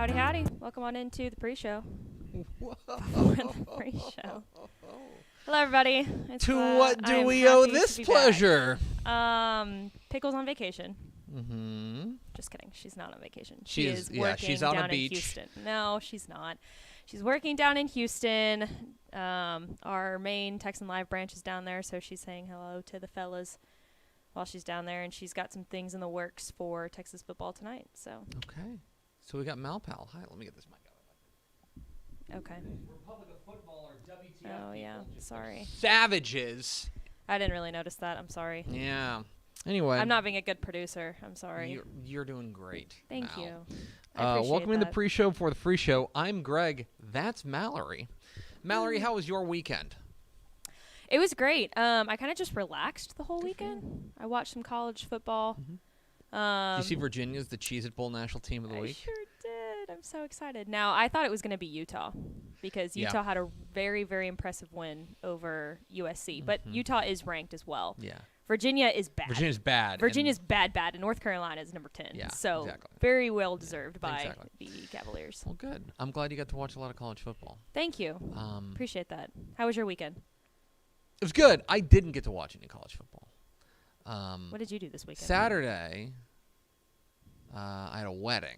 Howdy, howdy. Welcome on into the pre-show. The pre-show. Hello, everybody. To what do we owe this pleasure? Pickle's on vacation. Mm-hmm. Just kidding. She's not on vacation. She is working she's on down a beach. In Houston. No, she's not. She's working down in Houston. Our main Texan Live branch is down there, so she's saying hello to the fellas while she's down there, and she's got some things in the works for Texas football tonight. So. Okay. So we got Malpal. Hi, let me get this mic out. Okay. Republic of Football or WTF. Oh, yeah. Sorry. Savages. I didn't really notice that. I'm sorry. Yeah. Anyway. I'm not being a good producer. I'm sorry. You're doing great. Thank Mal. you. I appreciate welcome to that. the pre-show for the free show. I'm Greg. That's Mallory. Mallory, how was your weekend? It was great. I kind of just relaxed the whole weekend. I watched some college football. Mm-hmm. Did you see Virginia's the Cheez-It Bowl national team of the week? I sure did. I'm so excited. Now, I thought it was going to be Utah because Utah had a very, very impressive win over USC. But Utah is ranked as well. Yeah. Virginia is bad. Virginia's bad. Virginia's bad, and North Carolina is number 10. Yeah, so exactly. very well deserved by the Cavaliers. Well, good. I'm glad you got to watch a lot of college football. Thank you. Appreciate that. How was your weekend? It was good. I didn't get to watch any college football. What did you do this weekend? Saturday, I had a wedding.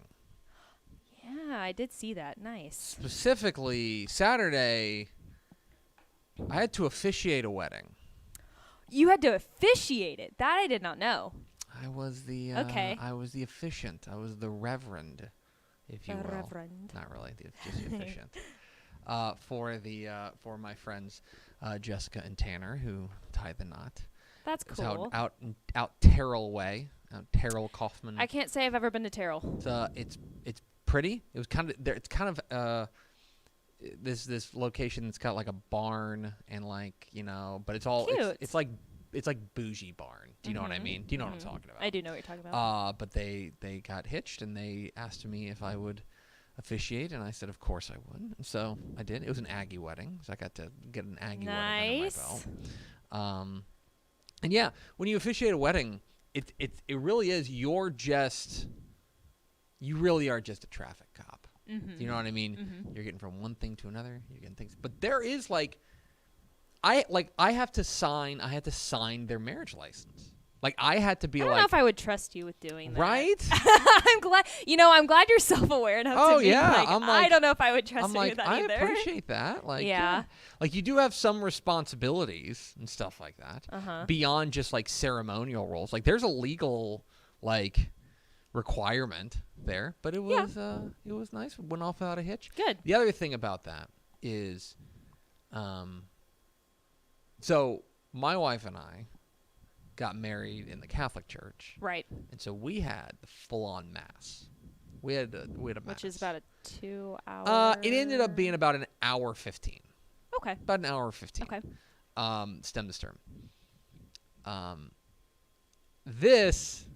Yeah, I did see that. Nice. Specifically, Saturday, I had to officiate a wedding. You had to officiate it. That I did not know. I was the I was the officiant. I was the reverend, if you will. Reverend. Not really, just the officiant. For my friends Jessica and Tanner, who tied the knot. That's cool. Out Terrell way, out Terrell Kaufman. I can't say I've ever been to Terrell. It's pretty. It was kind of there. It's kind of this location that's got like a barn and but it's all it's like bougie barn. Do you know what I mean? Do you know what I'm talking about? I do know what you're talking about. But they got hitched and they asked me if I would officiate, and I said of course I would. And so I did. It was an Aggie wedding, so I got to get an Aggie wedding under my belt. And yeah, when you officiate a wedding, it really is you really are just a traffic cop. Mm-hmm. Do you know what I mean? Mm-hmm. You're getting from one thing to another. You're getting things, but there is I had to sign their marriage license. I had to be I don't know if I would trust you with doing that. Right? I'm glad you're self-aware enough to be I don't know if I would trust you with that either. I appreciate that. Yeah. You do have some responsibilities and stuff like that beyond just ceremonial roles. There's a legal requirement there, but it was nice. It went off without a hitch. Good. The other thing about that is so my wife and I got married in the Catholic Church. Right. And so we had the full-on mass. We had a mass. Which is about a 2 hour. It ended up being about an hour 15. Okay. About an hour 15. Okay. Stem to stern. This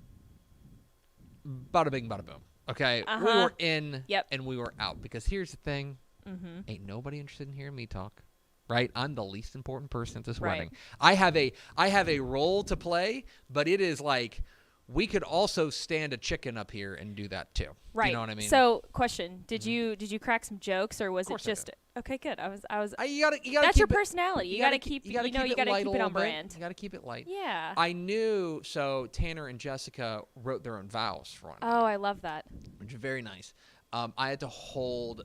bada bing, bada boom. Okay. We were in and we were out because here's the thing. Mm-hmm. Ain't nobody interested in hearing me talk. Right, I'm the least important person at this wedding. I have a role to play, but it is we could also stand a chicken up here and do that too. Right. Do you know what I mean? So, question: Did you crack some jokes, or was it just okay? Good. I was. You gotta that's your personality. You gotta keep. You gotta keep it on brand. You gotta keep it light. Yeah. I knew. So Tanner and Jessica wrote their own vows for one. Oh, I love that. Which is very nice. I had to hold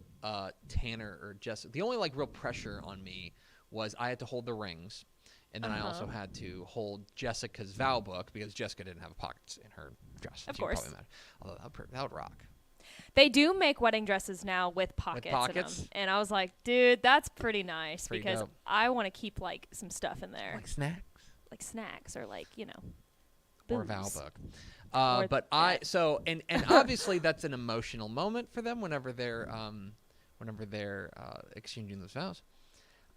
Tanner or Jessica. The only real pressure on me was I had to hold the rings, and then I also had to hold Jessica's vow book because Jessica didn't have pockets in her dress. Of course. Although that would rock. They do make wedding dresses now with pockets in them. And I was like, dude, that's pretty nice because dope. I want to keep some stuff in there. Like snacks? Like snacks or or a vow book. But obviously that's an emotional moment for them whenever they're exchanging those vows.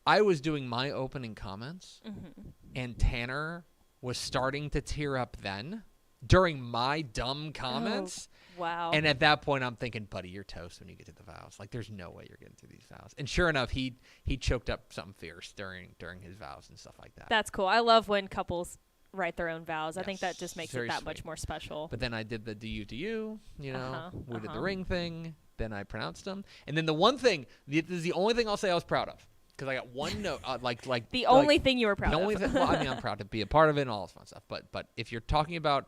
I was doing my opening comments, and Tanner was starting to tear up then during my dumb comments. Oh, wow. And at that point, I'm thinking, buddy, you're toast when you get to the vows. There's no way you're getting through these vows. And sure enough, he choked up something fierce during his vows and stuff like that. That's cool. I love when couples write their own vows. Yes, I think that just makes it that much more special. But then I did the do you, we did the ring thing. than I pronounced them. And then the one thing, this is the only thing I'll say I was proud of. Because I got one note, the only thing you were proud of. The only thing, well, I mean, I'm proud to be a part of it and all this fun stuff. But if you're talking about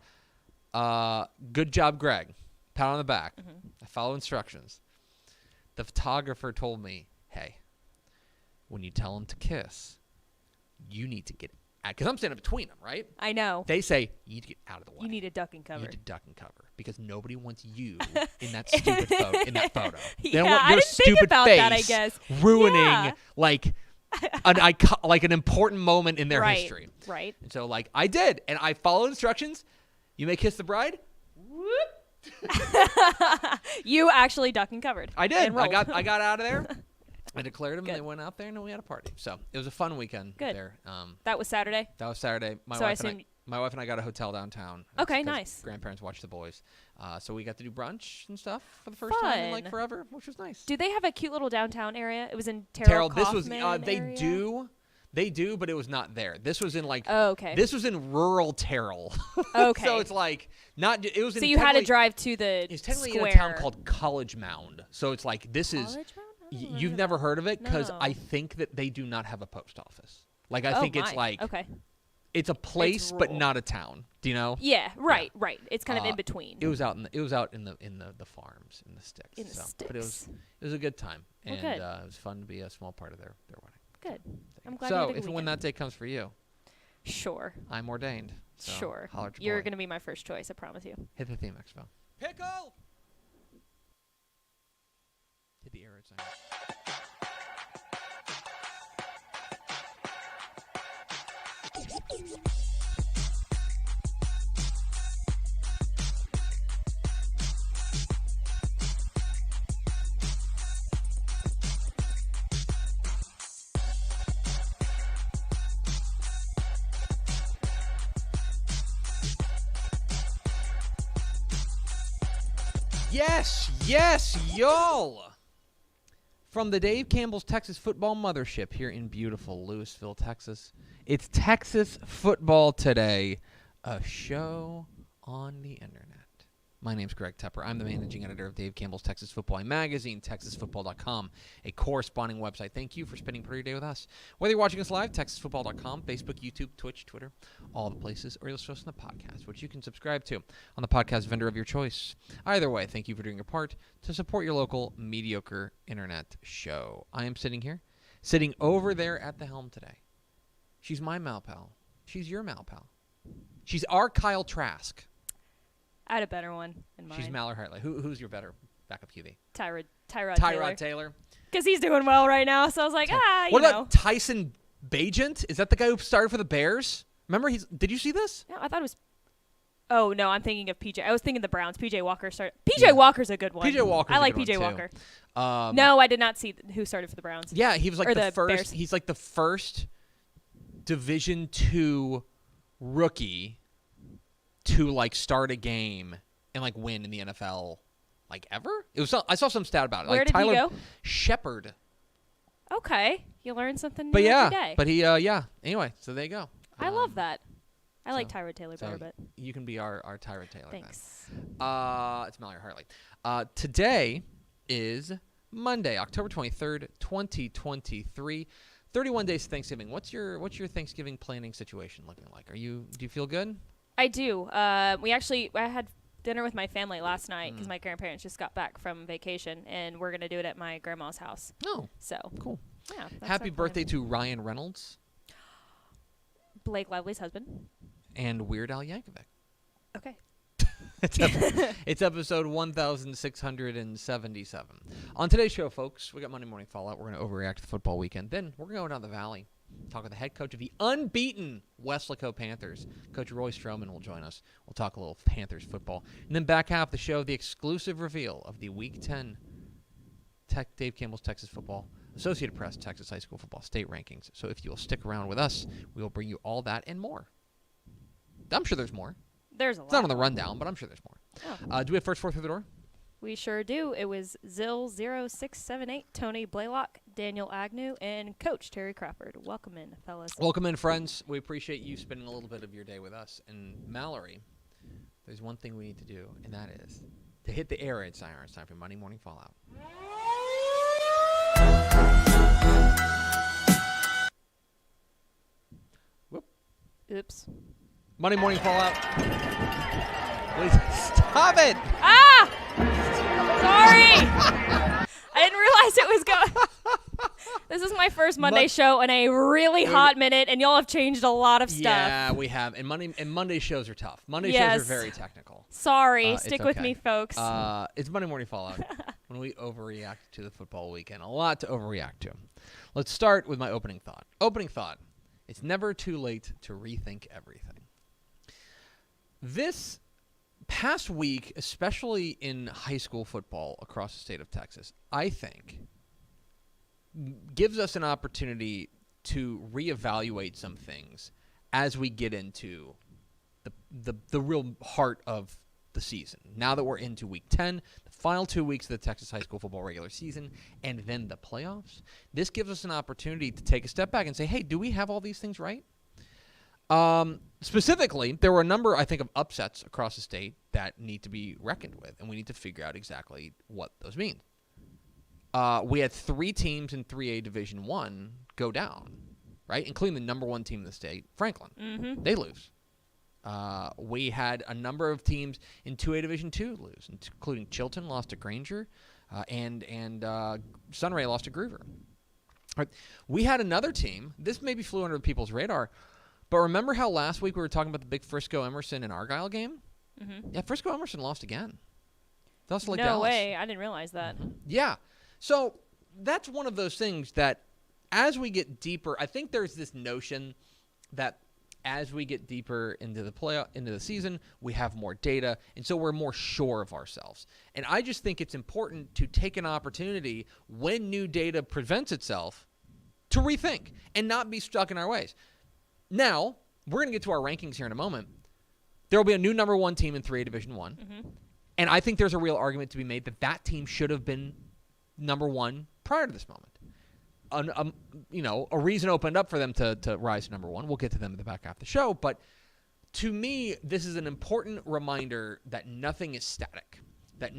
good job, Greg, pat on the back, I follow instructions. The photographer told me, hey, when you tell him to kiss, you need to get out. Because I'm standing between them, right? I know. They say, you need to get out of the way. You need to duck and cover. You need to duck and cover. Because nobody wants you in that stupid photo. They don't want I your didn't stupid think about face that, I guess. ruining, an important moment in their history. Right. And so, I did. And I followed instructions. You may kiss the bride. Whoop. You actually duck and covered. I did. I got out of there. I declared them, and they went out there, and we had a party. So it was a fun weekend there. That was Saturday? That was Saturday. My wife and I got a hotel downtown. Okay, nice. Grandparents watched the boys. So we got to do brunch and stuff for the first time in forever, which was nice. Do they have a cute little downtown area? It was in Terrell Kaufman area? They do, but it was not there. This was in This was in rural Terrell. Okay. So it's not. It was. So you had to drive to the. It's technically square. in a town called College Mound. So it's this is. College Mound? You've never heard of it because No. I think that they do not have a post office. I think it's okay. It's a place but not a town. Do you know? Yeah, right. It's kind of in between. It was out in the farms, in the sticks. But it was a good time, and good. it was fun to be a small part of their wedding. Good. I'm glad. So if and when that day comes for you, sure, I'm ordained. So sure, holler at you're gonna be my first choice. I promise you. Hit the theme, Expo. Pickle. Hit the arrow sign. Yes, y'all. From the Dave Campbell's Texas Football Mothership here in beautiful Lewisville, Texas, it's Texas Football Today, a show on the internet. My name's Greg Tepper. I'm the managing editor of Dave Campbell's Texas Football magazine, TexasFootball.com, a corresponding website. Thank you for spending part of your day with us. Whether you're watching us live, TexasFootball.com, Facebook, YouTube, Twitch, Twitter, all the places, or you'll listen to us on the podcast, which you can subscribe to on the podcast vendor of your choice. Either way, thank you for doing your part to support your local mediocre internet show. I am sitting over there at the helm today. She's my Mal Pal. She's your Mal Pal. She's our Kyle Trask. I had a better one in mind. She's Mallory Hartley. Who's your better backup QB? Tyrod Taylor. Because he's doing well right now. So I was like, What about Tyson Bagent? Is that the guy who started for the Bears? Remember, did you see this? No, I thought it was. Oh no, I'm thinking of PJ. I was thinking the Browns. PJ Walker started. PJ Walker's a good one. PJ Walker. I like PJ Walker. No, I did not see who started for the Browns. Yeah, he was like the first. Bears. He's like the first Division II rookie to start a game and win in the NFL ever. It was. I saw some stat about it. Where did Tyler he go? Shepard. Okay, you learn something new every day. But he Anyway, so there you go. I love that. I like Tyrod Taylor better, but you can be our Tyrod Taylor. Thanks. Then. It's Mallory Hartley. Today is Monday, October 23rd, 2023. 31 days to Thanksgiving. What's your Thanksgiving planning situation looking like? Do you feel good? I do. I had dinner with my family last night because my grandparents just got back from vacation, and we're gonna do it at my grandma's house. Oh, so cool. Yeah. Happy birthday to Ryan Reynolds, Blake Lively's husband, and Weird Al Yankovic. Okay. It's episode 1677. On today's show, folks, we got Monday Morning Fallout. We're going to overreact to the football weekend. Then we're going to go down the valley, talk with the head coach of the unbeaten Weslaco Panthers. Coach Roy Strowman will join us. We'll talk a little Panthers football. And then back half the show, the exclusive reveal of the Week 10 Dave Campbell's Texas Football Associated Press Texas High School Football State Rankings. So if you'll stick around with us, we will bring you all that and more. I'm sure there's more. There's a lot. It's not on the rundown, but I'm sure there's more. Oh. Do we have first four through the door? We sure do. It was Zill0678, Tony Blaylock, Daniel Agnew, and Coach Terry Crawford. Welcome in, fellas. Welcome in, friends. We appreciate you spending a little bit of your day with us. And Mallory, there's one thing we need to do, and that is to hit the air raid siren. It's time for Monday Morning Fallout. Whoop. Oops. Monday Morning Fallout. Please stop it. Ah! Sorry. I didn't realize it was going. This is my first Monday show in a really hot minute, and y'all have changed a lot of stuff. Yeah, we have. And Monday shows are tough. Monday shows are very technical. Sorry. Stick with me, folks. It's Monday Morning Fallout when we overreact to the football weekend. A lot to overreact to. Let's start with my opening thought. Opening thought. It's never too late to rethink everything. This past week, especially in high school football across the state of Texas, I think gives us an opportunity to reevaluate some things as we get into the real heart of the season. Now that we're into week 10, the final 2 weeks of the Texas high school football regular season, and then the playoffs, this gives us an opportunity to take a step back and say, hey, do we have all these things right? Specifically, there were a number, I think, of upsets across the state that need to be reckoned with, and we need to figure out exactly what those mean. We had 3 teams in 3A Division I go down, right, including the number 1 team in the state, Franklin. Mm-hmm. They lose. We had a number of teams in 2A Division II lose, including Chilton lost to Granger, and Sunray lost to Groover. Right. We had another team. This maybe flew under people's radar, but remember how last week we were talking about the big Frisco Emerson and Argyle game? Mm-hmm. Yeah, Frisco Emerson lost again. That's like no Dallas. Way, I didn't realize that. Mm-hmm. Yeah, so that's one of those things that as we get deeper, I think there's this notion that as we get deeper into the season, we have more data, and so we're more sure of ourselves. And I just think it's important to take an opportunity when new data presents itself to rethink and not be stuck in our ways. Now, we're going to get to our rankings here in a moment. There will be a new number 1 team in 3A Division I, mm-hmm. and I think there's a real argument to be made that that team should have been number 1 prior to this moment. A reason opened up for them to rise to number 1. We'll get to them in the back half of the show. But to me, this is an important reminder that nothing is static, that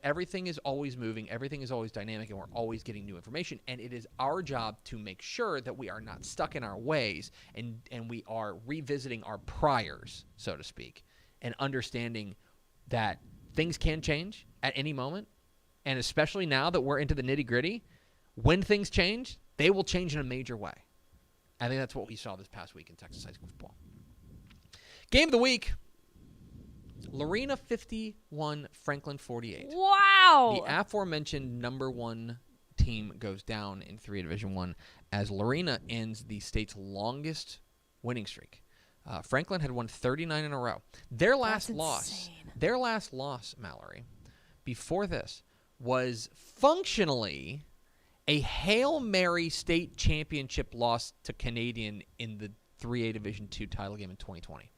everything is always moving, everything is always dynamic, and we're always getting new information. And it is our job to make sure that we are not stuck in our ways and we are revisiting our priors, so to speak, and understanding that things can change at any moment. And especially now that we're into the nitty-gritty, when things change, they will change in a major way. I think that's what we saw this past week in Texas high school football. Game of the week, Lorena 51, Franklin 48. Wow! The aforementioned number 1 team goes down in 3A Division I as Lorena ends the state's longest winning streak. Franklin had won 39 in a row. Their last loss, Mallory, before this, was functionally a Hail Mary state championship loss to Canadian in the 3A Division II title game in 2020.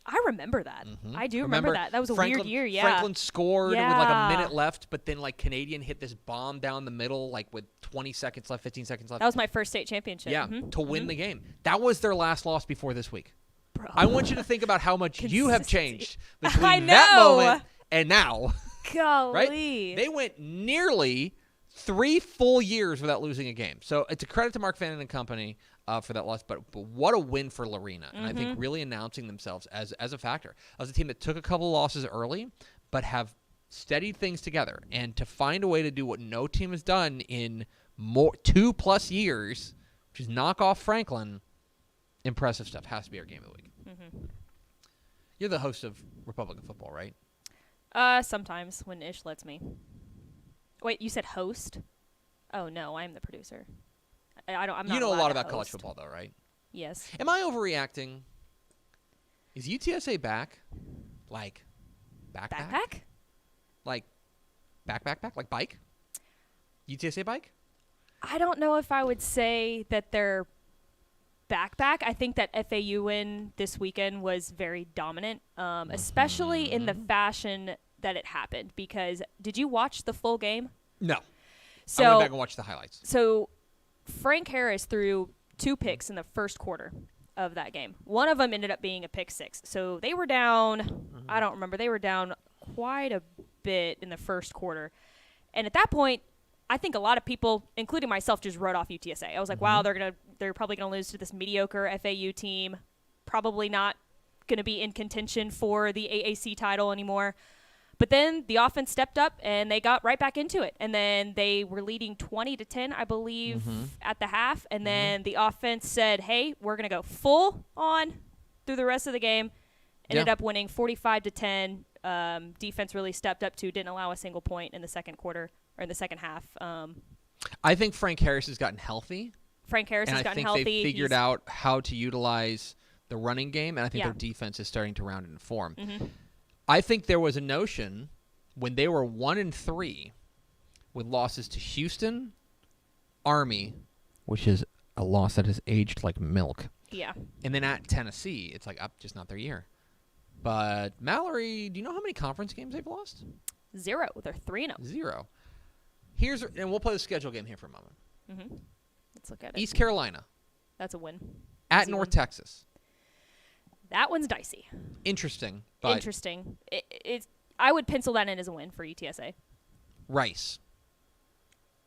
I remember that. Mm-hmm. I do remember that. That was a weird year, yeah. Franklin scored with like a minute left, but then like Canadian hit this bomb down the middle like with 20 seconds left, 15 seconds left. That was my first state championship. Yeah, mm-hmm. to win the game. That was their last loss before this week. Bro. I want you to think about how much you have changed between that moment and now. Golly. Right? They went nearly 3 full years without losing a game. So it's a credit to Mark Fannin and company for that loss, but what a win for Lorena. And I think really announcing themselves as a factor. As a team that took a couple losses early, but have steadied things together. And to find a way to do what no team has done in 2+ years, which is knock off Franklin, impressive stuff. Has to be our game of the week. Mm-hmm. You're the host of Republican Football, right? Sometimes when Ish lets me. Wait, you said host? Oh no, I'm the producer. I'm not. You know a lot about college football, though, right? Yes. Am I overreacting? Is UTSA back? Like backpack? Like back? Like bike? UTSA bike? I don't know if I would say that they're back. I think that FAU win this weekend was very dominant, especially in the fashion that it happened. Because did you watch the full game? No. So I went back and watched the highlights. So Frank Harris threw 2 picks in the first quarter of that game. One of them ended up being a pick 6. So they were down, I don't remember, they were down quite a bit in the first quarter. And at that point, I think a lot of people, including myself, just wrote off UTSA. I was like, wow, they're probably going to lose to this mediocre FAU team. Probably not going to be in contention for the AAC title anymore. But then the offense stepped up, and they got right back into it. And then they were leading 20-10, I believe, at the half. And then the offense said, hey, we're going to go full on through the rest of the game. Ended up winning 45-10. Defense really stepped up, too. Didn't allow a single point in the second quarter or in the second half. I think Frank Harris has gotten healthy. Frank Harris has gotten healthy. I think they figured out how to utilize the running game, and I think their defense is starting to round into form. I think there was a notion when they were 1-3 with losses to Houston, Army, which is a loss that has aged like milk. Yeah. And then at Tennessee, it's like just not their year. But Mallory, do you know how many conference games they've lost? 0. They're 3-0. 0. And we'll play the schedule game here for a moment. Let's look at it. East Carolina. That's a win. At North Texas. That one's dicey. Interesting. Interesting. I would pencil that in as a win for UTSA. Rice.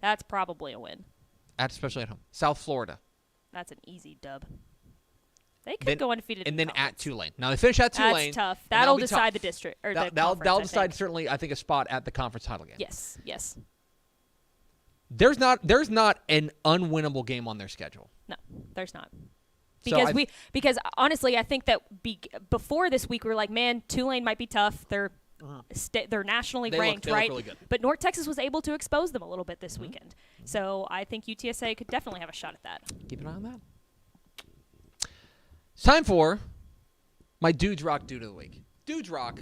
That's probably a win. Especially at home. South Florida. That's an easy dub. They could go undefeated. And then at Tulane. Now they finish at Tulane. That's tough. That'll decide the district or the conference. That'll decide certainly. I think a spot at the conference title game. Yes. Yes. There's not an unwinnable game on their schedule. No, there's not. So because honestly, I think that before this week we were like, man, Tulane might be tough. They're nationally ranked, they right? look really good. But North Texas was able to expose them a little bit this weekend. So I think UTSA could definitely have a shot at that. Keep an eye on that. It's time for my Dudes Rock Dude of the Week. Dudes Rock.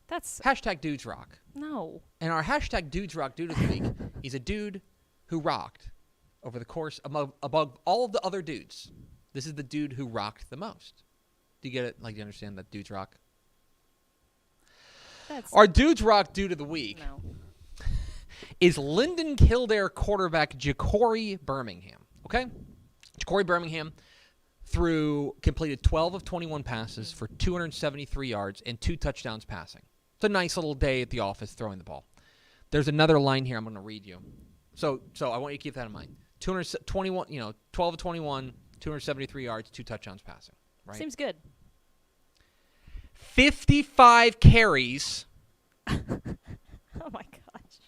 That's hashtag Dudes Rock. No. And our hashtag Dudes Rock Dude of the Week is a dude who rocked over the course above all of the other dudes. This is the dude who rocked the most. Do you get it? Like, do you understand that Dudes Rock? Our Dudes Rock Dude of the Week is Linden Kildare quarterback Ja'Cory Birmingham. Okay? Ja'Cory Birmingham completed 12 of 21 passes for 273 yards and 2 touchdowns passing. It's a nice little day at the office throwing the ball. There's another line here I'm going to read you. So I want you to keep that in mind. 221, 12 of 21, 273 yards, 2 touchdowns passing. Right? Seems good. 55 carries. Oh my gosh.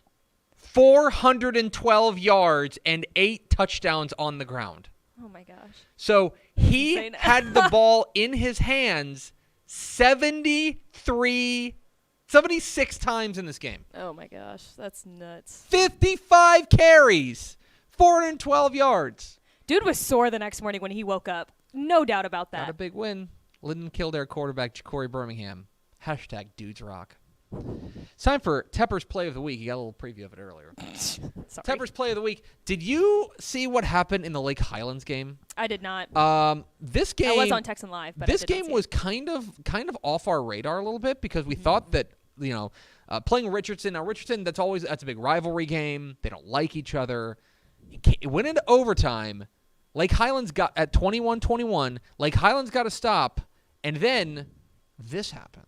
412 yards and 8 touchdowns on the ground. Oh my gosh. So he had the ball in his hands 76 times in this game. Oh my gosh, that's nuts. 55 carries, 412 yards. Dude was sore the next morning when he woke up. No doubt about that. Not a big win. Linden Kildare quarterback Ja'Cory Birmingham. Hashtag Dudes Rock. It's time for Tepper's Play of the Week. You got a little preview of it earlier. Tepper's Play of the Week. Did you see what happened in the Lake Highlands game? I did not. This game. I was on Texan Live, but this game was kind of off our radar a little bit because we thought that playing Richardson. Now Richardson, that's a big rivalry game. They don't like each other. It went into overtime. Lake Highlands got at 21-21. Lake Highlands got a stop, and then this happened.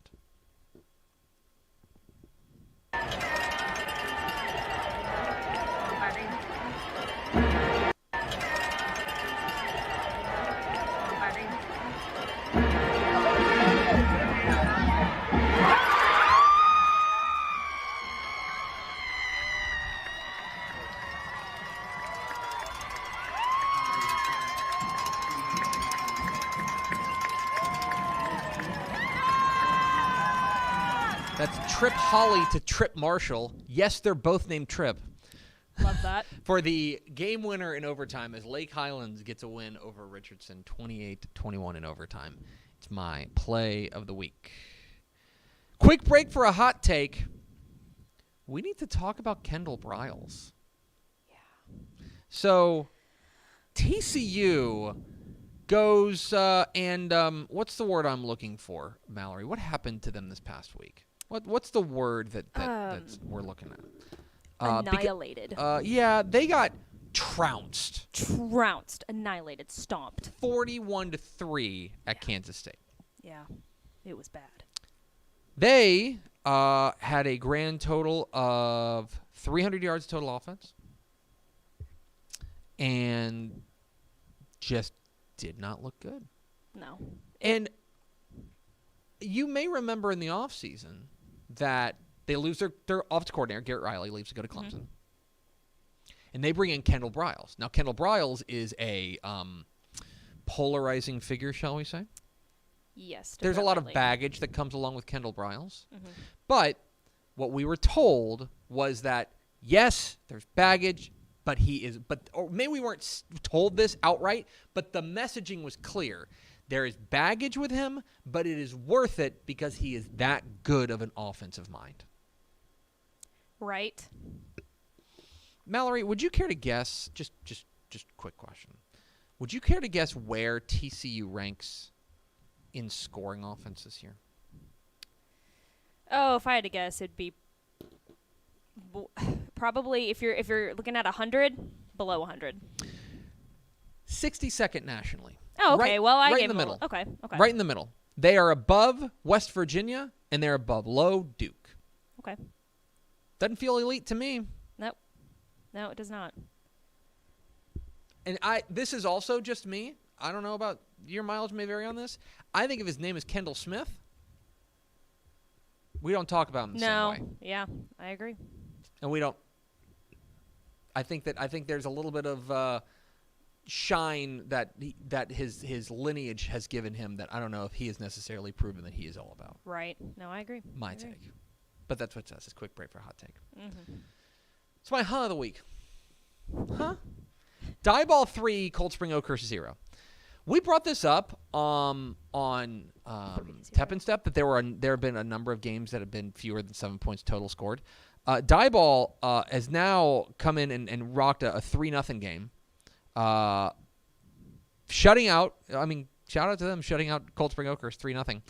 That's Trip Holly to Trip Marshall. Yes, they're both named Trip. Love that. For the game winner in overtime as Lake Highlands gets a win over Richardson, 28-21 in overtime. It's my play of the week. Quick break for a hot take. We need to talk about Kendall Briles. Yeah. So, TCU goes and what's the word I'm looking for, Mallory? What happened to them this past week? What's the word that we're looking at? Annihilated. Yeah, they got trounced. Annihilated, stomped. 41-3 at Kansas State. Yeah, it was bad. They had a grand total of 300 yards total offense and just did not look good. No. And you may remember in the offseason that they lose their offensive coordinator, Garrett Riley, leaves to go to Clemson. Mm-hmm. And they bring in Kendall Briles. Now, Kendall Briles is a polarizing figure, shall we say? Yes. There's a lot of baggage that comes along with Kendall Briles. Mm-hmm. But what we were told was that, yes, there's baggage, but or maybe we weren't told this outright, but the messaging was clear. There is baggage with him, but it is worth it because he is that good of an offensive mind. Right. Mallory, would you care to guess, just quick question, would you care to guess where TCU ranks in scoring offense this year? Oh, if I had to guess, it'd be probably, if you're looking at 100, below 100. 62nd nationally. Oh, okay. I right gave in the middle. Okay. Right in the middle. They are above West Virginia, and they're below Duke. Okay. Doesn't feel elite to me. Nope. No, it does not. And this is also just me. I don't know about your mileage may vary on this. I think if his name is Kendall Smith, we don't talk about him the same way. Yeah, I agree. And we don't. I think there's a little bit of shine that his lineage has given him that I don't know if he has necessarily proven that he is all about. Right. No, I agree. My take. But that's what it says. It's a quick break for a hot take. Mm-hmm. It's my of the week. Die Ball 3, Cold Spring Oakhurst 0. We brought this up on Tep and Step that there have been a number of games that have been fewer than 7 points total scored. Die Ball has now come in and rocked a 3-0 game. Shutting out, shout out to them, shutting out Cold Spring Oakhurst 3-0.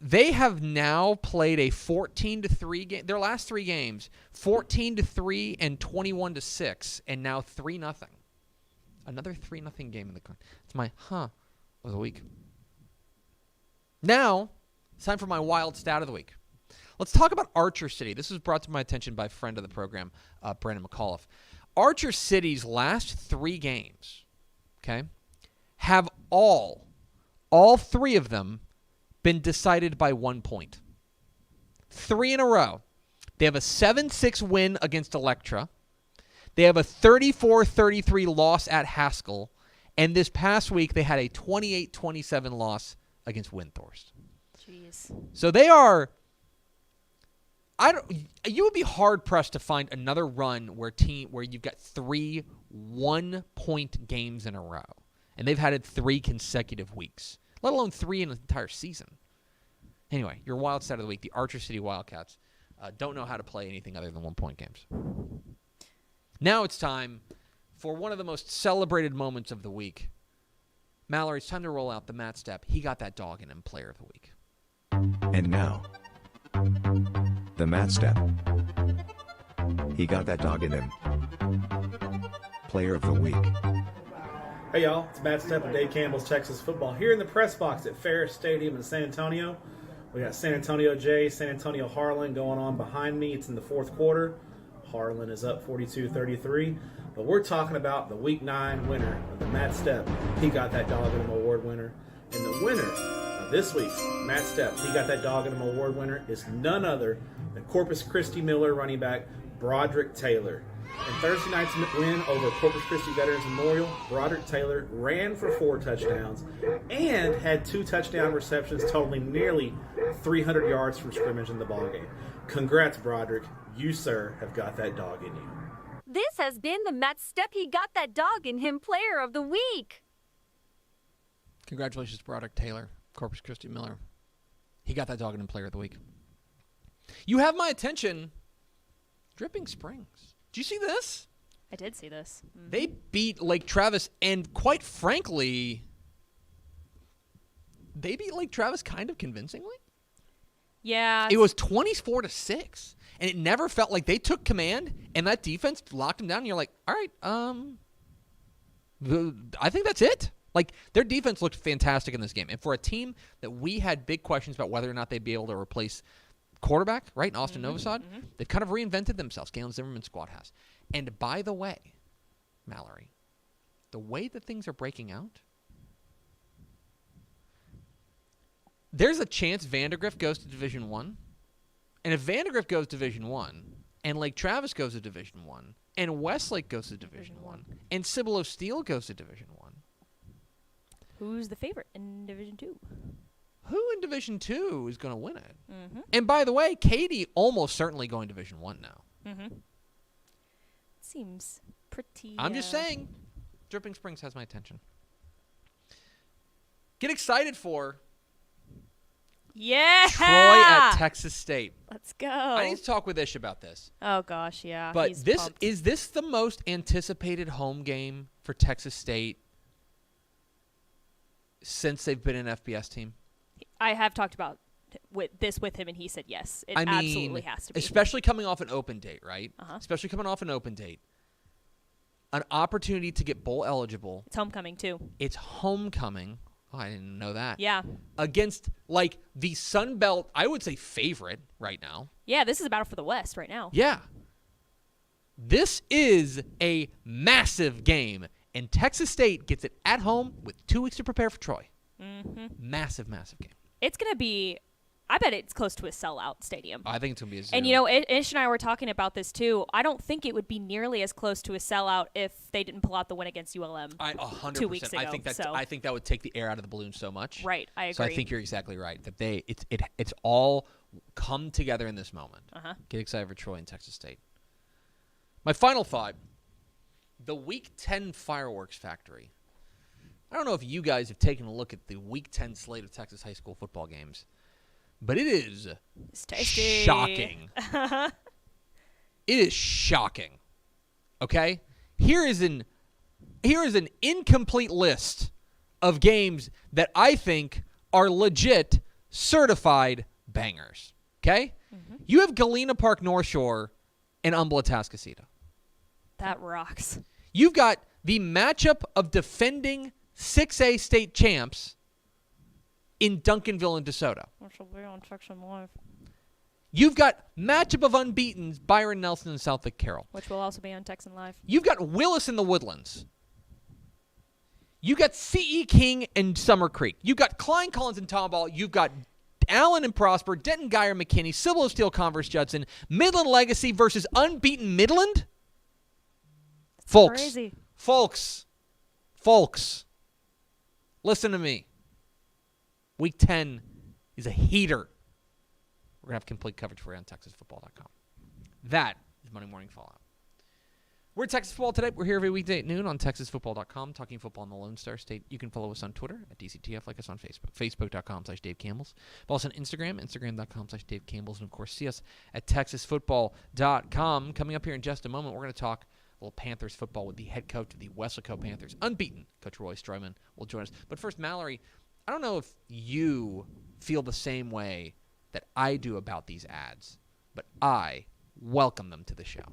They have now played a 14-3 game. Their last 3 games, 14-3 and 21-6, and now 3-0. Another 3-0 game in the car. It's my of the week. Now, it's time for my wild stat of the week. Let's talk about Archer City. This was brought to my attention by a friend of the program, Brandon McAuliffe. Archer City's last 3 games, okay, have all 3 of them been decided by 1 point. 3 in a row. They have a 7-6 win against Electra. They have a 34-33 loss at Haskell. And this past week, they had a 28-27 loss against Windthorst. Jeez. So they are... You would be hard-pressed to find another run where you've got 3 one-point games in a row. And they've had it 3 consecutive weeks, let alone 3 in an entire season. Anyway, your wild stat of the week, the Archer City Wildcats, don't know how to play anything other than 1-point games. Now it's time for one of the most celebrated moments of the week. Mallory, it's time to roll out the Matt Step. He got that dog in him, player of the week. And now, the Matt Step. He got that dog in him. Player of the week. Hey y'all, it's Matt Step of Dave Campbell's Texas Football here in the press box at Ferris Stadium in San Antonio. We got San Antonio J, San Antonio Harlan going on behind me. It's in the 4th quarter. Harlan is up 42-33. But we're talking about the Week 9 winner of the Matt Step. He got that dog in him award winner. And the winner of this week's Matt Step, he got that dog in him award winner, is none other than Corpus Christi Miller running back Broderick Taylor. In Thursday night's win over Corpus Christi Veterans Memorial, Broderick Taylor ran for 4 touchdowns and had 2 touchdown receptions totaling nearly 300 yards from scrimmage in the ballgame. Congrats, Broderick. You, sir, have got that dog in you. This has been the Matt Step He Got That Dog in Him Player of the Week. Congratulations, Broderick Taylor, Corpus Christi Miller. He got that dog in him, player of the week. You have my attention, Dripping Springs. Did you see this? I did see this. Mm-hmm. They beat Lake Travis, and quite frankly, they beat Lake Travis kind of convincingly. Yeah. It was 24-6, and it never felt like they took command, and that defense locked them down, and you're like, all right, I think that's it. Like, their defense looked fantastic in this game. And for a team that we had big questions about whether or not they'd be able to replace quarterback, right, in Austin Novosad. They've kind of reinvented themselves. Galen Zimmerman's squad has. And by the way, Mallory, the way that things are breaking out, there's a chance Vandegrift goes to Division I. And if Vandegrift goes to Division I, and Lake Travis goes to Division I, and Westlake goes to Division I, and Cibolo Steel goes to Division I. Who's the favorite in Division II? Who in Division II is going to win it? And by the way, Katy almost certainly going Division I now. Seems pretty... I'm just saying, Dripping Springs has my attention. Get excited for... Yeah! Troy at Texas State. Let's go. I need to talk with Ish about this. Oh, gosh, yeah. But He's pumped. is this the most anticipated home game for Texas State since they've been an FBS team? I have talked about this with him, and he said yes. It absolutely has to be. Especially coming off an open date, right? Especially coming off an open date. An opportunity to get bowl eligible. It's homecoming, too. It's homecoming. Oh, I didn't know that. Yeah. Against, like, the Sun Belt, I would say, favorite right now. Yeah, this is a battle for the West right now. Yeah. This is a massive game, and Texas State gets it at home with 2 weeks to prepare for Troy. Massive, massive game. It's going to be, I bet it's close to a sellout stadium. I think it's going to be a zero. And, you know, Ish and I were talking about this, too. I don't think it would be nearly as close to a sellout if they didn't pull out the win against ULM 100%. 2 weeks ago. I think that would take the air out of the balloon so much. Right, I agree. So I think you're exactly right, that it's all come together in this moment. Get excited for Troy and Texas State. My final thought, the Week 10 fireworks factory. I don't know if you guys have taken a look at the Week 10 slate of Texas high school football games, but it is shocking. It is shocking. Okay? Here is an incomplete list of games that I think are legit certified bangers. Okay? You have Galena Park North Shore and Umbla Tascasita. That rocks. You've got the matchup of defending 6A state champs in Duncanville and DeSoto. Which will be on Texas Live. You've got matchup of unbeatens Byron Nelson and Southwick Carroll. Which will also be on Texan Live. You've got Willis in the Woodlands. You've got C.E. King and Summer Creek. You've got Klein Collins and Tomball. You've got Allen and Prosper, Denton Geyer, McKinney, Cibolo Steel, Converse Judson, Midland Legacy versus unbeaten Midland. Folks, crazy. Folks, listen to me. Week 10 is a heater. We're going to have complete coverage for you on TexasFootball.com. That is Monday Morning Fallout. We're at Texas Football today. We're here every weekday at noon on TexasFootball.com, talking football in the Lone Star State. You can follow us on Twitter at DCTF, like us on Facebook, Facebook.com/Dave Campbell's. Follow us on Instagram, Instagram.com/Dave Campbell's. And, of course, see us at TexasFootball.com. Coming up here in just a moment, we're going to talk a little Panthers football with the head coach of the Weslaco Panthers, unbeaten, Coach Roy Strowman, will join us. But first, Mallory, I don't know if you feel the same way that I do about these ads, but I welcome them to the show.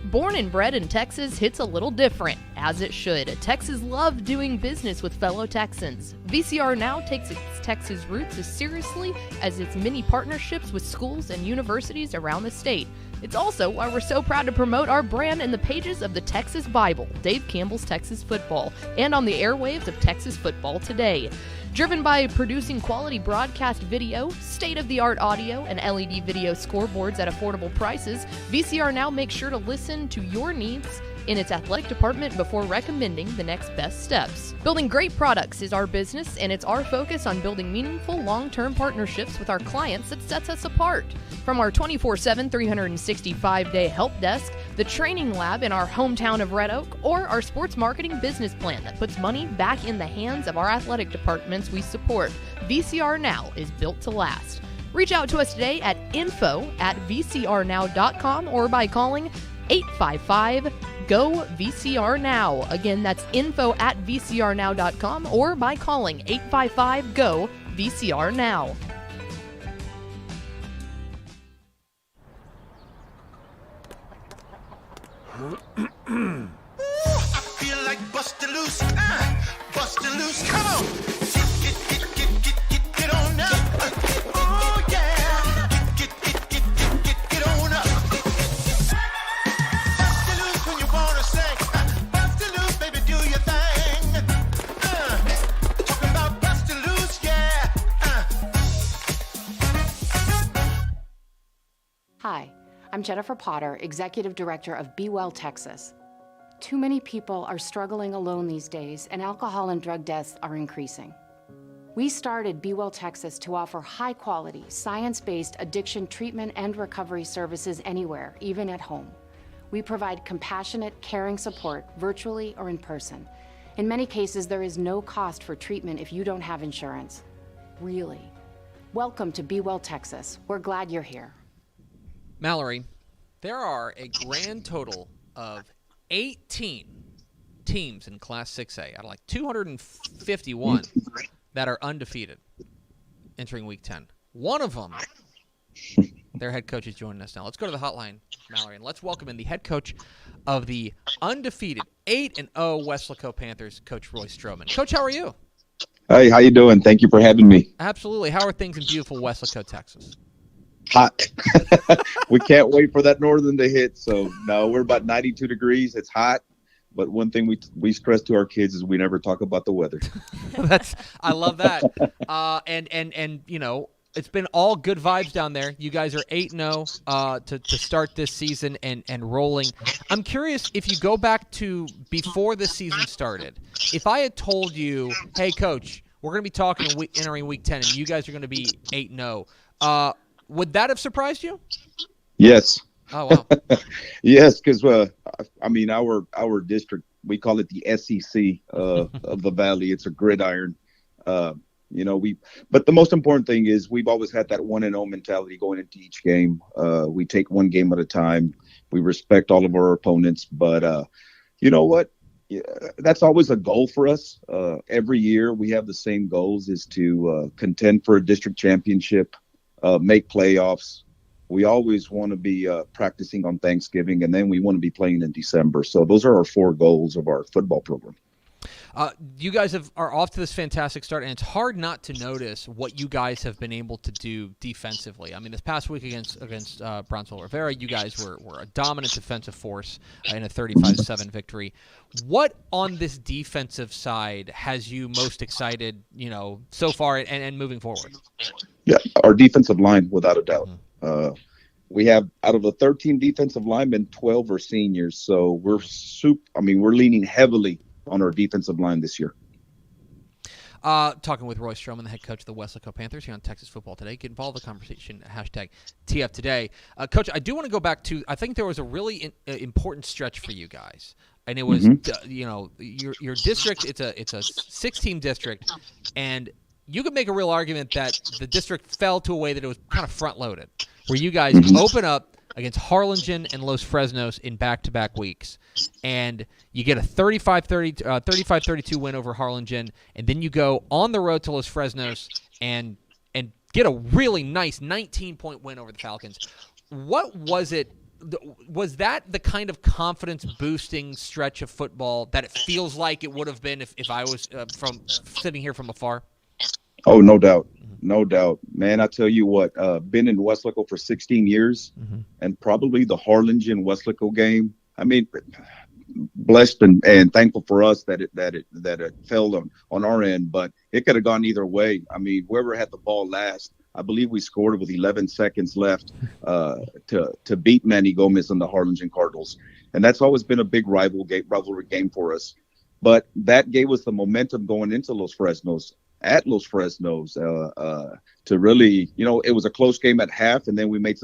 Born and bred in Texas hits a little different, as it should. Texas loves doing business with fellow Texans. VCR Now takes its Texas roots as seriously as its many partnerships with schools and universities around the state. It's also why we're so proud to promote our brand in the pages of the Texas Bible, Dave Campbell's Texas Football, and on the airwaves of Texas Football Today. Driven by producing quality broadcast video, state-of-the-art audio, and LED video scoreboards at affordable prices, VCR Now makes sure to listen to your needs in its athletic department before recommending the next best steps. Building great products is our business, and it's our focus on building meaningful, long-term partnerships with our clients that sets us apart. From our 24/7, 365-day help desk, the training lab in our hometown of Red Oak, or our sports marketing business plan that puts money back in the hands of our athletic departments we support, VCR Now is built to last. Reach out to us today at info@vcrnow.com or by calling 855-GO-VCR-NOW. Again, that's info@vcrnow.com or by calling 855-GO-VCR-NOW. I feel like bustin' loose, bustin' loose. Come on, get on up. Oh yeah. Hi, I'm Jennifer Potter, Executive Director of Be Well Texas. Too many people are struggling alone these days, and alcohol and drug deaths are increasing. We started Be Well Texas to offer high-quality, science-based addiction treatment and recovery services anywhere, even at home. We provide compassionate, caring support virtually or in person. In many cases, there is no cost for treatment if you don't have insurance. Really. Welcome to Be Well Texas. We're glad you're here. Mallory, there are a grand total of 18 teams in Class 6A out of like 251 that are undefeated entering Week 10. One of them, their head coach is joining us now. Let's go to the hotline, Mallory, and let's welcome in the head coach of the undefeated 8-0 Weslaco Panthers, Coach Roy Strowman. Coach, how are you? Hey, how you doing? Thank you for having me. Absolutely. How are things in beautiful Weslaco, Texas? Hot. We can't wait for that northern to hit. So, no, we're about 92 degrees. It's hot. But one thing we stress to our kids is we never talk about the weather. I love that. And you know, it's been all good vibes down there. You guys are 8-0 to start this season and rolling. I'm curious, if you go back to before the season started, if I had told you, hey, Coach, we're going to be talking entering Week 10, and you guys are going to be 8-0, would that have surprised you? Yes. Oh, wow. Yes, because, I mean, our district, we call it the SEC of the Valley. It's a gridiron. You know, but the most important thing is we've always had that 1-0 mentality going into each game. We take one game at a time. We respect all of our opponents. But you know what? Yeah, that's always a goal for us. Every year we have the same goals, is to contend for a district championship, make playoffs. We always want to be practicing on Thanksgiving, and then we want to be playing in December. So those are our 4 goals of our football program. You guys are off to this fantastic start, and it's hard not to notice what you guys have been able to do defensively. I mean, this past week against Brownsville Rivera, you guys were a dominant defensive force in a 35-7 victory. What on this defensive side has you most excited, you know, so far and moving forward? Yeah, our defensive line, without a doubt. We have, out of the 13 defensive linemen, 12 are seniors. So we're leaning heavily on our defensive line this year. Talking with Roy Strowman, the head coach of the Weslaco Panthers here on Texas Football Today. Get involved in the conversation, #TF Today. Coach, I do want to go back to, I think there was a really important stretch for you guys. And it was, you know, your district, it's a 6-team district, and you could make a real argument that the district fell to a way that it was kind of front-loaded, where you guys open up against Harlingen and Los Fresnos in back-to-back weeks, and you get a 35-32 win over Harlingen, and then you go on the road to Los Fresnos and get a really nice 19-point win over the Falcons. What was it? Was that the kind of confidence-boosting stretch of football that it feels like it would have been if I was from sitting here from afar? Oh, no doubt. No doubt. Man, I tell you what, been in Weslaco for 16 years, and probably the Harlingen-Weslaco game, I mean, blessed and thankful for us that it fell on our end, but it could have gone either way. I mean, whoever had the ball last, I believe we scored with 11 seconds left to beat Manny Gomez and the Harlingen Cardinals. And that's always been a big rivalry game for us. But that gave us the momentum going into Los Fresnos, to really, you know, it was a close game at half, and then we made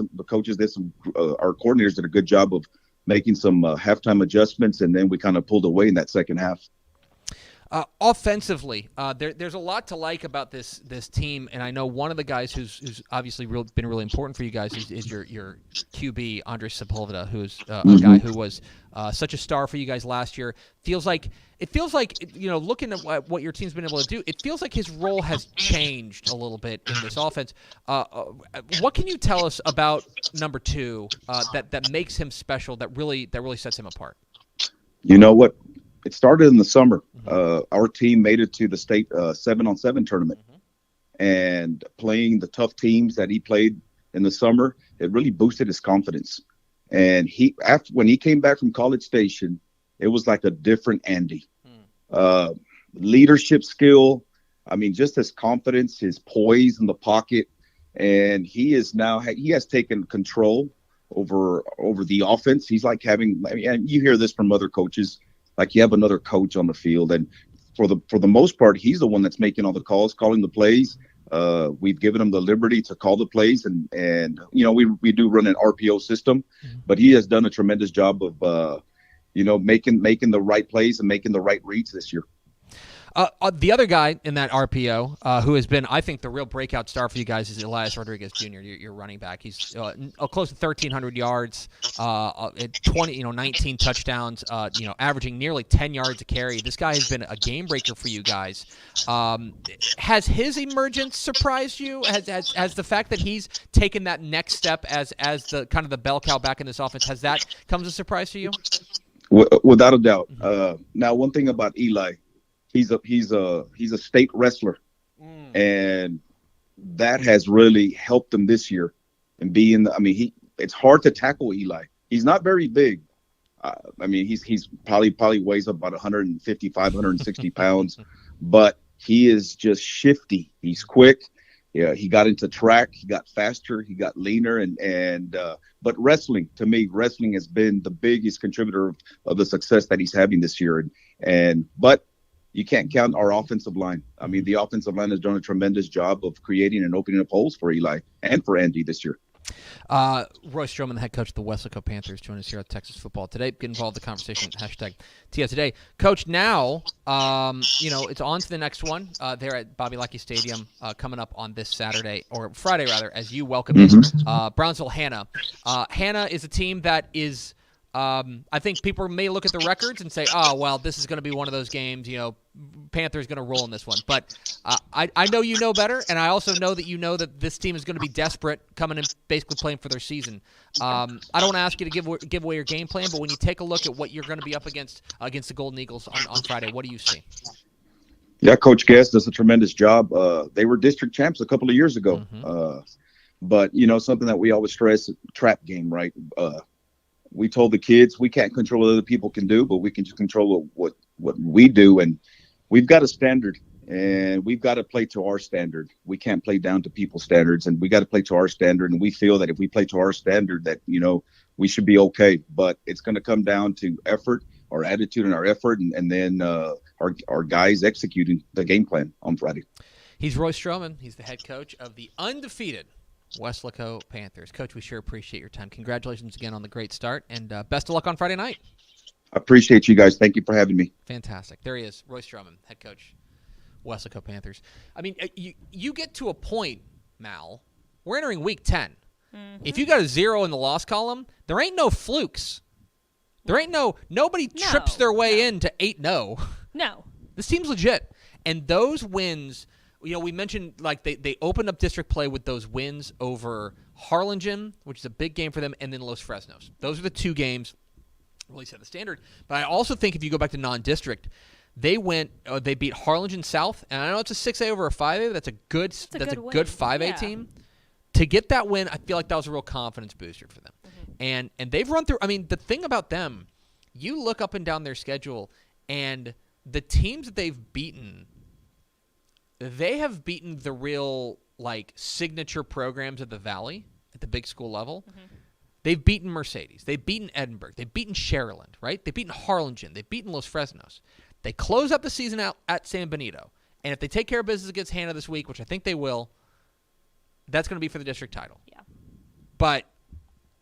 our coordinators did a good job of making some halftime adjustments, and then we kind of pulled away in that second half. Offensively, there's a lot to like about this team, and I know one of the guys who's obviously been really important for you guys is your QB, Andres Sepulveda, who's a guy who was such a star for you guys last year. It feels like, you know, looking at what your team's been able to do, it feels like his role has changed a little bit in this offense. What can you tell us about number 2 that makes him special, that really sets him apart? You know what? It started in the summer. Our team made it to the state 7-on-7 tournament, and playing the tough teams that he played in the summer, it really boosted his confidence. And when he came back from College Station, it was like a different Andy. Leadership skill. I mean, just his confidence, his poise in the pocket, and he has taken control over the offense. He's like having, and you hear this from other coaches, like you have another coach on the field. And for the most part, he's the one that's making all the calls, calling the plays. We've given him the liberty to call the plays, and we do run an RPO system, but he has done a tremendous job of making the right plays and making the right reads this year. The other guy in that RPO who has been, I think, the real breakout star for you guys is Elias Rodriguez Jr., your running back. He's close to 1,300 yards, 19 touchdowns, averaging nearly 10 yards a carry. This guy has been a game breaker for you guys. Has his emergence surprised you? Has the fact that he's taken that next step as the kind of the bell cow back in this offense, has that come as a surprise to you? Without a doubt. Now, one thing about Eli. He's a state wrestler, and that has really helped him this year. And it's hard to tackle Eli. He's not very big. He's probably weighs about 155, 160 pounds, but he is just shifty. He's quick. Yeah, he got into track. He got faster. He got leaner, but wrestling, to me, has been the biggest contributor of the success that he's having this year. But you can't count our offensive line. The offensive line has done a tremendous job of creating and opening up holes for Eli and for Andy this year. Roy Strowman, the head coach of the Weslaco Panthers, joined us here at Texas Football Today. Get involved in the conversation, #TS Today. Coach, now, it's on to the next one there at Bobby Lackey Stadium coming up on this Saturday, or Friday, rather, as you welcome in Brownsville Hannah. Hannah is a team that is I think people may look at the records and say, oh, well, this is going to be one of those games, Panthers going to roll in this one. But I know you know better, and I also know that this team is going to be desperate coming and basically playing for their season. I don't want to ask you to give away your game plan, but when you take a look at what you're going to be up against the Golden Eagles on Friday, what do you see? Yeah, Coach Guest does a tremendous job. They were district champs a couple of years ago. But, something that we always stress, trap game, right? We told the kids we can't control what other people can do, but we can just control what we do. And we've got a standard, and we've got to play to our standard. We can't play down to people's standards, and we got to play to our standard. And we feel that if we play to our standard that, we should be okay. But it's going to come down to effort, our attitude and our effort, and then our guys executing the game plan on Friday. He's Roy Strowman. He's the head coach of the undefeated Weslaco Panthers. Coach, we sure appreciate your time. Congratulations again on the great start, and best of luck on Friday night. I appreciate you guys. Thank you for having me. Fantastic. There he is, Roy Strowman, head coach, Weslaco Panthers. You get to a point, Mal, we're entering week 10. If you got a 0 in the loss column, there ain't no flukes. There ain't nobody trips their way into 8-0. No. This team's legit. And those wins, we mentioned they opened up district play with those wins over Harlingen, which is a big game for them, and then Los Fresnos. Those are the two games really set the standard. But I also think if you go back to non-district, they beat Harlingen South, and I know it's a 6A over a 5A, but that's a good 5A team. To get that win, I feel like that was a real confidence booster for them. And they've run through. The thing about them, you look up and down their schedule, and the teams that they've beaten, they have beaten the real signature programs of the Valley at the big school level. They've beaten Mercedes. They've beaten Edinburgh. They've beaten Sharyland, right? They've beaten Harlingen. They've beaten Los Fresnos. They close out the season out at San Benito. And if they take care of business against Hannah this week, which I think they will, that's going to be for the district title. Yeah. But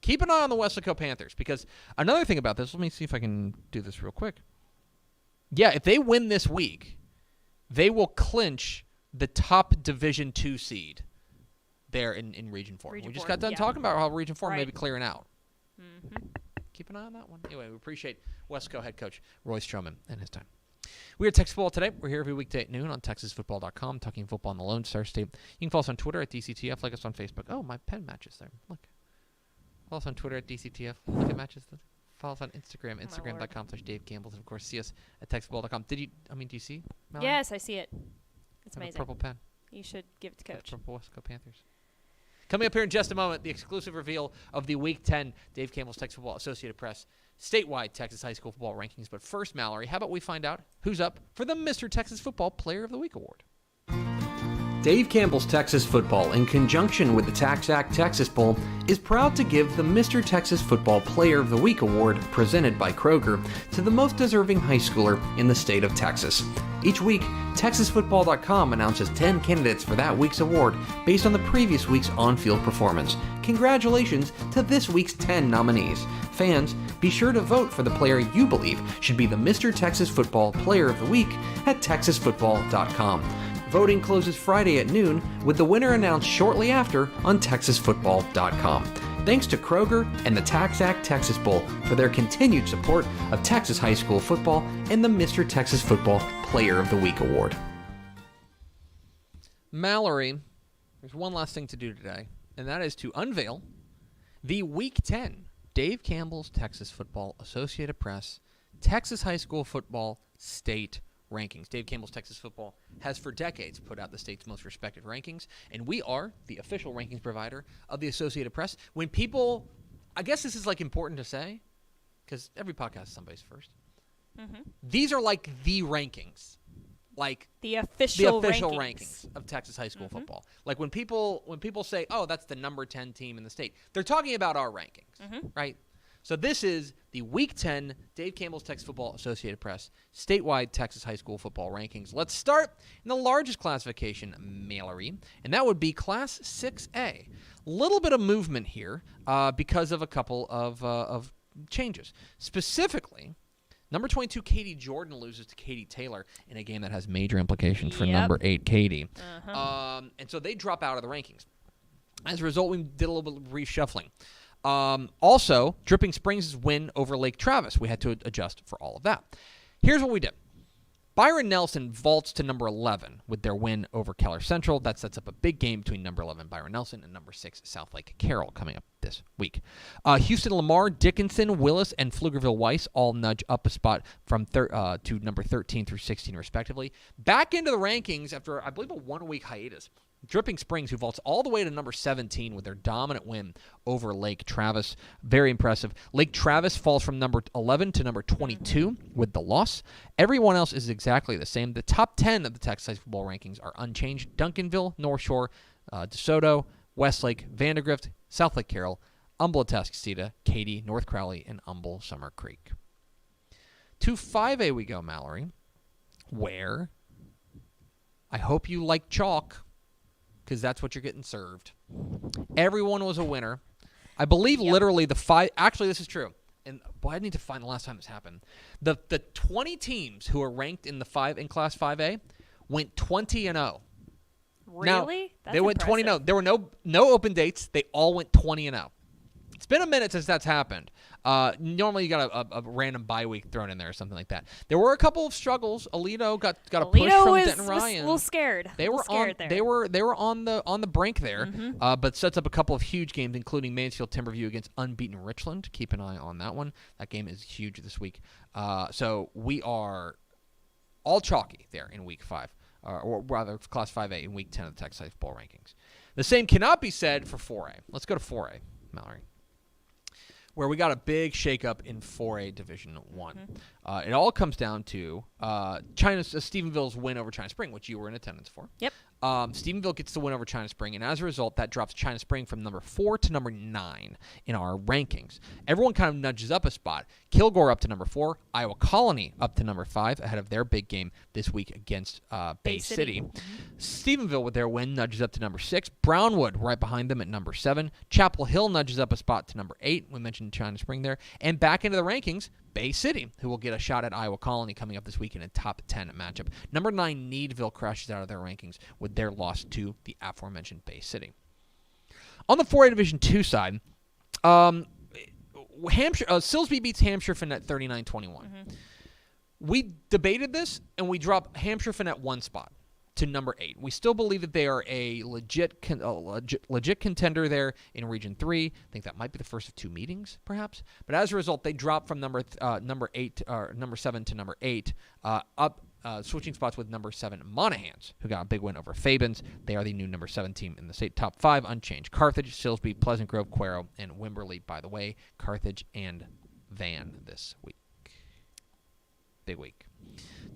keep an eye on the Weslaco Panthers, because another thing about this, let me see if I can do this real quick. Yeah, if they win this week, they will clinch the top Division II seed there in Region 4. We just got done talking about how Region 4 may be clearing out. Keep an eye on that one. Anyway, we appreciate Weslaco head coach Roy Strowman and his time. We are at Texas Football Today. We're here every weekday at noon on TexasFootball.com, talking football in the Lone Star State. You can follow us on Twitter at DCTF, like us on Facebook. Oh, my pen matches there. Look. Follow us on Twitter at DCTF. Look, it matches. Follow us on Instagram, Instagram.com/Dave Campbell. And, of course, see us at TexasFootball.com. Do you see, Mallory? Yes, I see it. It's amazing. A purple pen. You should give it to Coach. Purple Weslaco Panthers. Coming up here in just a moment, the exclusive reveal of the Week 10 Dave Campbell's Texas Football Associated Press statewide Texas high school football rankings. But first, Mallory, how about we find out who's up for the Mr. Texas Football Player of the Week award? Dave Campbell's Texas Football, in conjunction with the TaxAct Texas Bowl, is proud to give the Mr. Texas Football Player of the Week award, presented by Kroger, to the most deserving high schooler in the state of Texas. Each week, TexasFootball.com announces 10 candidates for that week's award based on the previous week's on-field performance. Congratulations to this week's 10 nominees. Fans, be sure to vote for the player you believe should be the Mr. Texas Football Player of the Week at TexasFootball.com. Voting closes Friday at noon, with the winner announced shortly after on TexasFootball.com. Thanks to Kroger and the TaxAct Texas Bowl for their continued support of Texas high school football and the Mr. Texas Football Player of the Week award. Mallory, there's one last thing to do today, and that is to unveil the Week 10 Dave Campbell's Texas Football Associated Press Texas high school football state rankings. Dave Campbell's Texas Football has for decades put out the state's most respected rankings, and we are the official rankings provider of the Associated Press. When people, I guess this is like important to say, because every podcast is somebody's first. Mm-hmm. These are like the rankings, like the official rankings of Texas high school football. Like when people say, "Oh, that's the number 10 team in the state," they're talking about our rankings, right? So this is the Week 10 Dave Campbell's Texas Football Associated Press statewide Texas high school football rankings. Let's start in the largest classification, Mallory, and that would be Class 6A. Little bit of movement here because of a couple of changes. Specifically, number 22, Katie Jordan loses to Katie Taylor in a game that has major implications for number 8, Katie. And so they drop out of the rankings. As a result, we did a little bit of reshuffling. Also, Dripping Springs' win over Lake Travis. We had to adjust for all of that. Here's what we did. Byron Nelson vaults to number 11 with their win over Keller Central. That sets up a big game between number 11 Byron Nelson and number 6 South Lake Carroll coming up this week. Houston Lamar, Dickinson, Willis, and Pflugerville Weiss all nudge up a spot from to number 13 through 16 respectively. Back into the rankings after, I believe, a 1-week hiatus. Dripping Springs, who vaults all the way to number 17 with their dominant win over Lake Travis. Very impressive. Lake Travis falls from number 11 to number 22 with the loss. Everyone else is exactly the same. The top 10 of the Texas high football rankings are unchanged. Duncanville, North Shore, DeSoto, Westlake, Vandergrift, South Lake Carroll, Humble, Atascocita, Katy, North Crowley, and Humble, Summer Creek. To 5A we go, Mallory, where I hope you like chalk, because that's what you're getting served. Everyone was a winner. I believe literally the 5... Actually, this is true. And boy, I need to find the last time this happened. The 20 teams who are ranked in Class 5A went 20-0. Really? Now, That's they went impressive. 20-0. There were no open dates. They all went 20-0. It's been a minute since that's happened. Normally you got a random bye week thrown in there or something like that. There were a couple of struggles. Alito got a push from Denton Ryan. Was a little scared. They were on the brink there, but sets up a couple of huge games, including Mansfield Timberview against unbeaten Richland. Keep an eye on that one. That game is huge this week. So we are all chalky there in Week 5, or rather Class 5A in Week 10 of the Texas High Football rankings. The same cannot be said for 4A. Let's go to 4A, Mallory, where we got a big shakeup in 4A Division 1. It all comes down to Stephenville's win over China Spring, which you were in attendance for. Yep. Stephenville gets the win over China Spring, and as a result, that drops China Spring from number 4 to number 9 in our rankings. Everyone kind of nudges up a spot. Kilgore up to number 4, Iowa Colony up to number 5 ahead of their big game this week against Bay City. Stephenville, with their win, nudges up to number 6. Brownwood right behind them at number 7. Chapel Hill nudges up a spot to number 8. We mentioned China Spring there. And back into the rankings, Bay City, who will get a shot at Iowa Colony coming up this week in a top 10 matchup. Number 9, Needville, crashes out of their rankings with their loss to the aforementioned Bay City. On the 4A Division 2 side, Silsbee beats Hampshire Finnett 39-21. We debated this, and we dropped Hampshire Finnett 1 spot to number 8. We still believe that they are a legit contender there in Region 3. I think that might be the first of 2 meetings, perhaps. But as a result, they drop from number 7 to number 8, up switching spots with number 7 Monahans, who got a big win over Fabens. They are the new number 7 team in the state. Top 5 unchanged: Carthage, Silsbee, Pleasant Grove, Cuero, and Wimberley. By the way, Carthage and Van this week. Big week.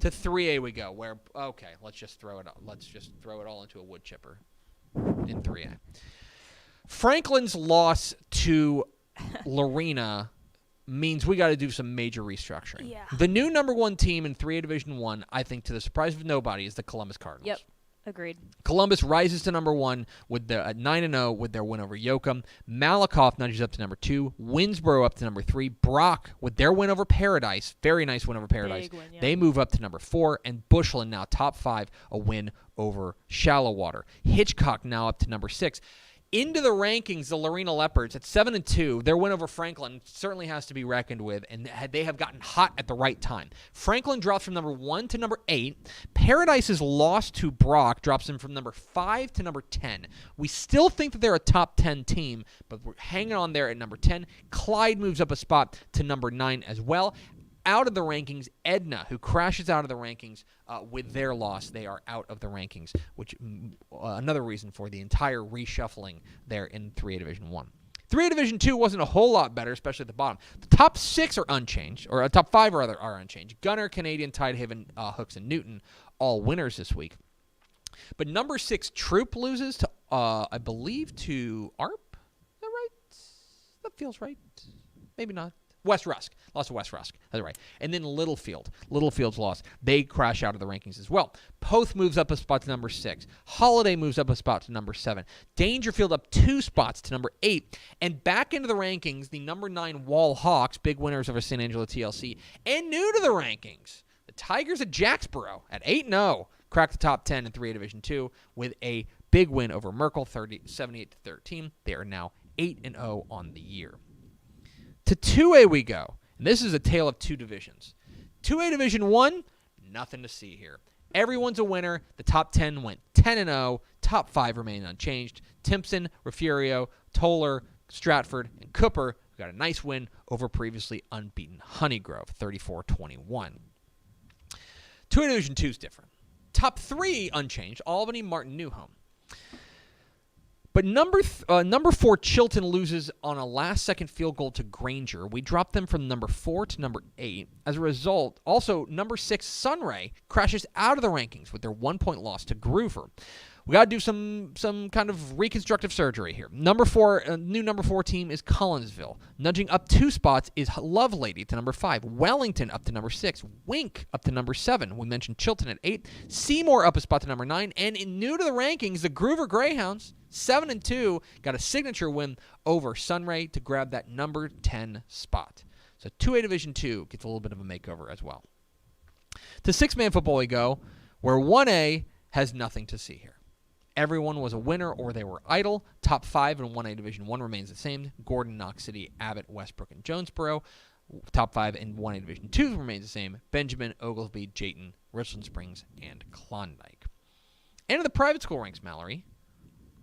To 3A we go, where, okay, let's just throw it all into a wood chipper in 3A. Franklin's loss to Lorena means we got to do some major restructuring. Yeah. The new number 1 team in 3A Division 1, I think to the surprise of nobody, is the Columbus Cardinals. Yep. Agreed. Columbus rises to number 1 with the 9-0 with their win over Yoakum. Malakoff nudges up to number 2. Winsboro up to number 3. Brock with their win over Paradise. Very nice win over Paradise. Big win, yeah. They move up to number 4. And Bushland now top 5, a win over Shallow Water. Hitchcock now up to number 6. Into the rankings, the Lorena Leopards at 7-2. Their win over Franklin certainly has to be reckoned with, and they have gotten hot at the right time. Franklin drops from number 1 to number 8. Paradise's loss to Brock drops them from number 5 to number 10. We still think that they're a top 10 team, but we're hanging on there at number 10. Clyde moves up a spot to number 9 as well. Out of the rankings, Edna, who crashes out of the rankings with their loss. They are out of the rankings, which another reason for the entire reshuffling there in 3A Division 1. 3A Division 2 wasn't a whole lot better, especially at the bottom. The top 6 are unchanged, or top 5 rather are unchanged. Gunner, Canadian, Tidehaven, Hooks, and Newton, all winners this week. But number 6, Troop loses to, I believe, to ARP. Is that right? That feels right. Maybe not. West Rusk. Lost to West Rusk. That's right. And then Littlefield. Littlefield's loss. They crash out of the rankings as well. Poth moves up a spot to number 6. Holiday moves up a spot to number 7. Dangerfield up 2 spots to number 8. And back into the rankings, the number 9 Wall Hawks, big winners over San Angelo TLC. And new to the rankings, the Tigers of Jacksboro at 8-0 cracked the top 10 in 3A Division 2 with a big win over Merkel, 78-13. They are now 8-0 on the year. To 2A we go. And this is a tale of 2 divisions. 2A Division 1, nothing to see here. Everyone's a winner. The top 10 went 10-0. Top 5 remain unchanged. Timpson, Refugio, Toller, Stratford, and Cooper got a nice win over previously unbeaten Honeygrove, 34-21. 2A Division 2 is different. Top 3 unchanged. Albany, Martin, Newhome. But number 4, Chilton, loses on a last-second field goal to Granger. We dropped them from number 4 to number 8. As a result, also, number 6, Sunray, crashes out of the rankings with their 1-point loss to Groover. We got to do some kind of reconstructive surgery here. Number 4, new number 4 team is Collinsville. Nudging up 2 spots is Lovelady to number 5. Wellington up to number 6. Wink up to number 7. We mentioned Chilton at 8. Seymour up a spot to number 9. And new to the rankings, the Groover Greyhounds, 7-2, got a signature win over Sunray to grab that number 10 spot. So 2A Division 2 gets a little bit of a makeover as well. To 6-man football we go, where 1A has nothing to see here. Everyone was a winner or they were idle. Top 5 in 1A Division 1 remains the same. Gordon, Knox City, Abbott, Westbrook, and Jonesboro. Top 5 in 1A Division 2 remains the same. Benjamin, Oglesby, Jayton, Richland Springs, and Klondike. And in the private school ranks, Mallory,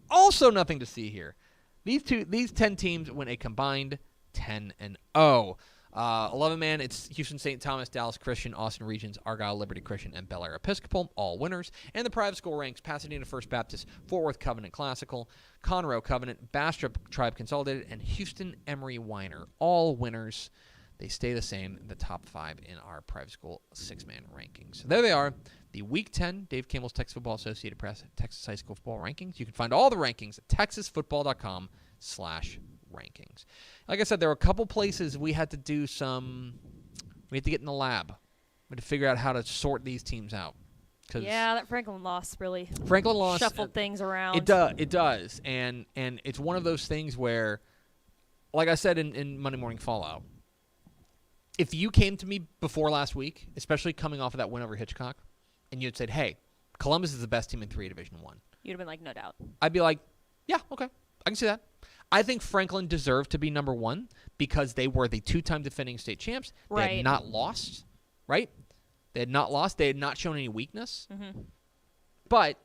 also nothing to see here. These 10 teams win a combined 10-0. 11-man, it's Houston St. Thomas, Dallas Christian, Austin Regions, Argyle Liberty Christian, and Bel Air Episcopal, all winners. And the private school ranks, Pasadena First Baptist, Fort Worth Covenant Classical, Conroe Covenant, Bastrop Tribe Consolidated, and Houston Emory Weiner, all winners. They stay the same, the top 5 in our private school 6-man rankings. So there they are, the Week 10 Dave Campbell's Texas Football Associated Press Texas High School Football Rankings. You can find all the rankings at texasfootball.com/rankings. Like I said, there were a couple places we had to get in the lab. We had to figure out how to sort these teams out. Yeah, that Franklin loss really shuffled things around. It does. And it's one of those things where, like I said in Monday Morning Fallout, if you came to me before last week, especially coming off of that win over Hitchcock, and you had said, hey, Columbus is the best team in 3A Division 1. You'd have been like, no doubt. I'd be like, yeah, okay, I can see that. I think Franklin deserved to be number 1 because they were the 2-time defending state champs. Right. They had not lost, right? They had not lost. They had not shown any weakness. Mm-hmm. But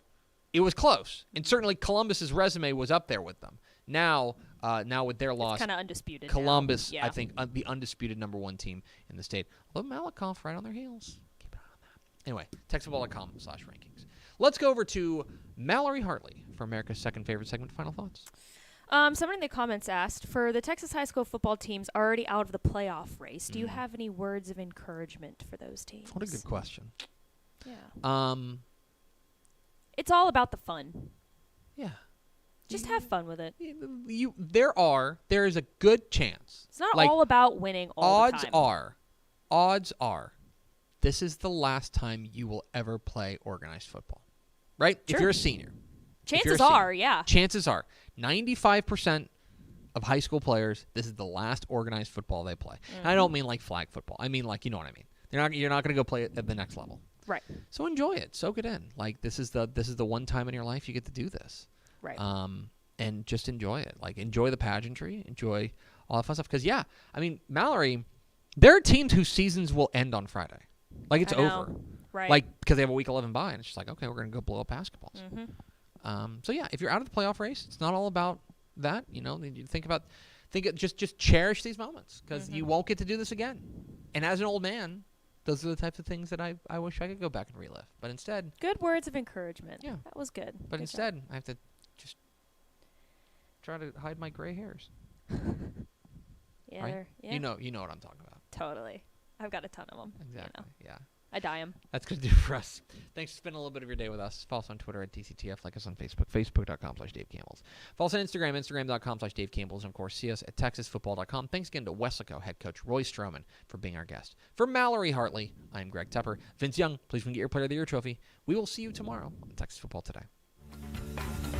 it was close. And certainly Columbus's resume was up there with them. Now with their loss, kind of undisputed. Columbus, yeah. I think, the undisputed number 1 team in the state. Although Malakoff right on their heels. Keep an eye on that. Anyway, texasfootball.com/rankings. Let's go over to Mallory Hartley for America's second favorite segment. Final thoughts. Somebody in the comments asked, for the Texas high school football teams already out of the playoff race, do you have any words of encouragement for those teams? What a good question. Yeah. It's all about the fun. Yeah. Just have fun with it. There is a good chance. It's not all about winning all the time. Odds are, this is the last time you will ever play organized football. Right? Sure. If you're a senior. Chances are, yeah. Chances are. 95% of high school players, this is the last organized football they play. Mm-hmm. And I don't mean like flag football. I mean like, you know what I mean. You're not going to go play it at the next level. Right. So enjoy it. Soak it in. Like this is the one time in your life you get to do this. Right. And just enjoy it. Like enjoy the pageantry. Enjoy all that fun stuff. Because yeah, I mean Mallory, there are teams whose seasons will end on Friday. Like it's over. Right. Like because they have a week 11 bye, and it's just like okay, we're gonna go blow up basketballs. Mm-hmm. So yeah, if you're out of the playoff race, it's not all about that. You know, you just cherish these moments because you won't get to do this again. And as an old man, those are the types of things that I wish I could go back and relive. But instead, good words of encouragement. Yeah, that was good. But good instead, job. I have to just try to hide my gray hairs. Yeah, right? yeah. You know what I'm talking about. Totally. I've got a ton of them. Exactly. You know. Yeah. I dye them. That's going to do it for us. Thanks for spending a little bit of your day with us. Follow us on Twitter at TCTF. Like us on Facebook, facebook.com/Dave Campbell's. Follow us on Instagram, instagram.com/Dave Campbell's. And, of course, see us at texasfootball.com. Thanks again to Weslaco head coach Roy Strowman for being our guest. For Mallory Hartley, I'm Greg Tepper. Vince Young, please get your Player of the Year trophy. We will see you tomorrow on Texas Football Today.